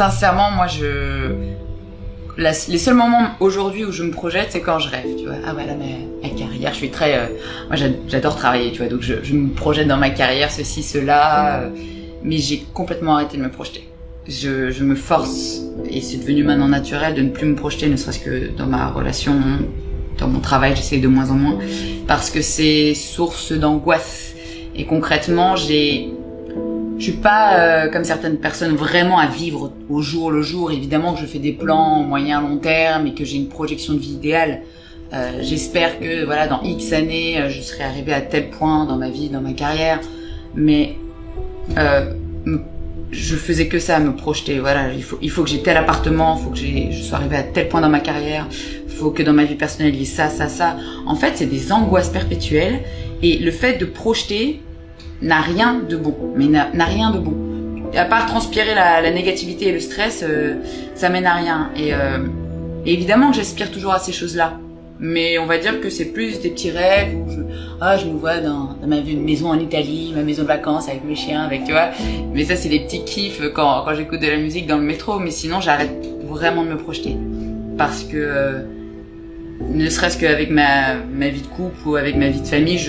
Sincèrement, moi, les seuls moments aujourd'hui où je me projette, c'est quand je rêve, tu vois. Ah voilà, ma carrière, je suis très... moi, j'adore travailler, tu vois, donc je me projette dans ma carrière, ceci, cela, mais j'ai complètement arrêté de me projeter. Je me force, et c'est devenu maintenant naturel, de ne plus me projeter, ne serait-ce que dans ma relation, dans mon travail, j'essaie de moins en moins, parce que c'est source d'angoisse. Et concrètement, je suis pas comme certaines personnes vraiment à vivre au jour le jour. Évidemment que je fais des plans moyen long terme et que j'ai une projection de vie idéale. J'espère que voilà, dans X années, je serai arrivée à tel point dans ma vie, dans ma carrière. Mais je faisais que ça, me projeter. Voilà, il faut que j'ai tel appartement, il faut que je sois arrivée à tel point dans ma carrière, il faut que dans ma vie personnelle il y ait ça, ça, ça. En fait, c'est des angoisses perpétuelles. Et le fait de projeter n'a rien de bon, mais n'a rien de bon. À part transpirer la négativité et le stress, ça mène à rien. Et évidemment que j'aspire toujours à ces choses-là. Mais on va dire que c'est plus des petits rêves où je me vois dans ma maison en Italie, ma maison de vacances avec mes chiens, avec, tu vois. Mais ça, c'est des petits kiffs quand j'écoute de la musique dans le métro. Mais sinon, j'arrête vraiment de me projeter. Parce que, ne serait-ce qu'avec ma vie de couple ou avec ma vie de famille,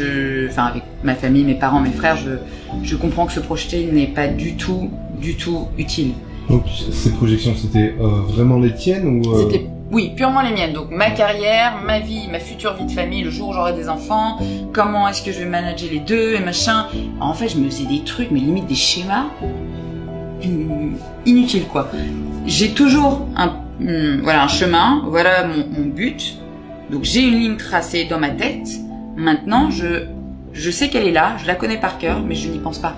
avec ma famille, mes parents, mes frères, je comprends que se projeter n'est pas du tout utile. Donc ces projections, c'était vraiment les tiennes ou C'était, oui, purement les miennes. Donc ma carrière, ma vie, ma future vie de famille, le jour où j'aurai des enfants, comment est-ce que je vais manager les deux et machin. En fait, je me faisais des trucs, mais limite des schémas inutiles, quoi. J'ai toujours un chemin, voilà mon but. Donc j'ai une ligne tracée dans ma tête. Maintenant, je sais qu'elle est là, je la connais par cœur, mais je n'y pense pas.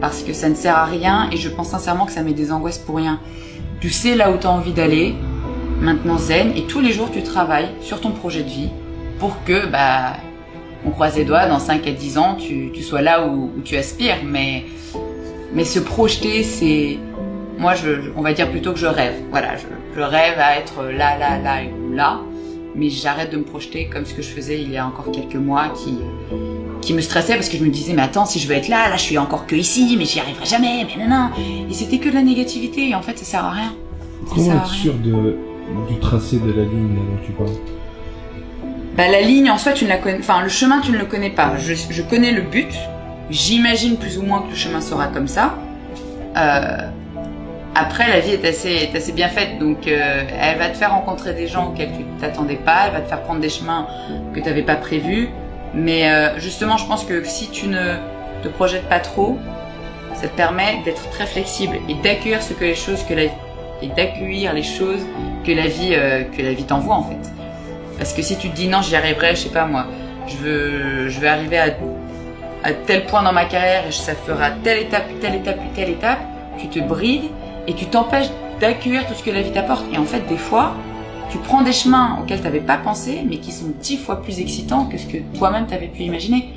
Parce que ça ne sert à rien et je pense sincèrement que ça met des angoisses pour rien. Tu sais là où tu as envie d'aller, maintenant zen, et tous les jours tu travailles sur ton projet de vie pour que, on croise les doigts, dans 5 à 10 ans, tu sois là où tu aspires. Mais se projeter, c'est... Moi, on va dire plutôt que je rêve. Voilà, je rêve à être là ou là. Mais j'arrête de me projeter comme ce que je faisais il y a encore quelques mois qui me stressait parce que je me disais mais attends, si je veux être là je suis encore que ici, mais j'y arriverai jamais, mais non. Et c'était que de la négativité et en fait ça sert à rien. Comment être sûr du tracé de la ligne dont tu parles? La ligne en soi tu ne la connais, le chemin tu ne le connais pas. Je connais le but, j'imagine plus ou moins que le chemin sera comme ça. Après, la vie est assez bien faite, donc elle va te faire rencontrer des gens auxquels tu t'attendais pas, elle va te faire prendre des chemins que tu n'avais pas prévus. Mais justement, je pense que si tu ne te projettes pas trop, ça te permet d'être très flexible et d'accueillir les choses que la vie t'envoie en fait. Parce que si tu te dis non, j'y arriverai, je sais pas moi, je vais arriver à tel point dans ma carrière et ça fera telle étape, tu te brides. Et tu t'empêches d'accueillir tout ce que la vie t'apporte. Et en fait, des fois, tu prends des chemins auxquels tu n'avais pas pensé, mais qui sont 10 fois plus excitants que ce que toi-même t'avais pu imaginer.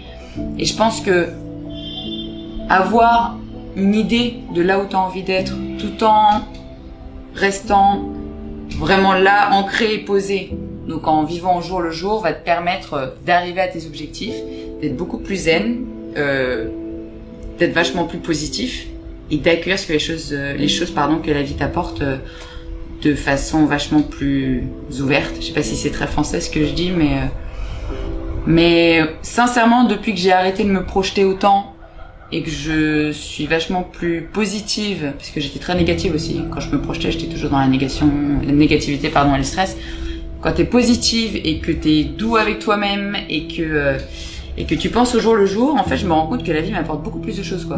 Et je pense que avoir une idée de là où tu as envie d'être, tout en restant vraiment là, ancré et posé, donc en vivant au jour le jour, va te permettre d'arriver à tes objectifs, d'être beaucoup plus zen, d'être vachement plus positif, et d'accueillir ce que les choses que la vie t'apporte de façon vachement plus ouverte. Je sais pas si c'est très français ce que je dis, mais sincèrement, depuis que j'ai arrêté de me projeter autant et que je suis vachement plus positive, parce que j'étais très négative aussi. Quand je me projetais, j'étais toujours dans la négativité et le stress. Quand t'es positive et que t'es doux avec toi-même et que tu penses au jour le jour, en fait, je me rends compte que la vie m'apporte beaucoup plus de choses, quoi.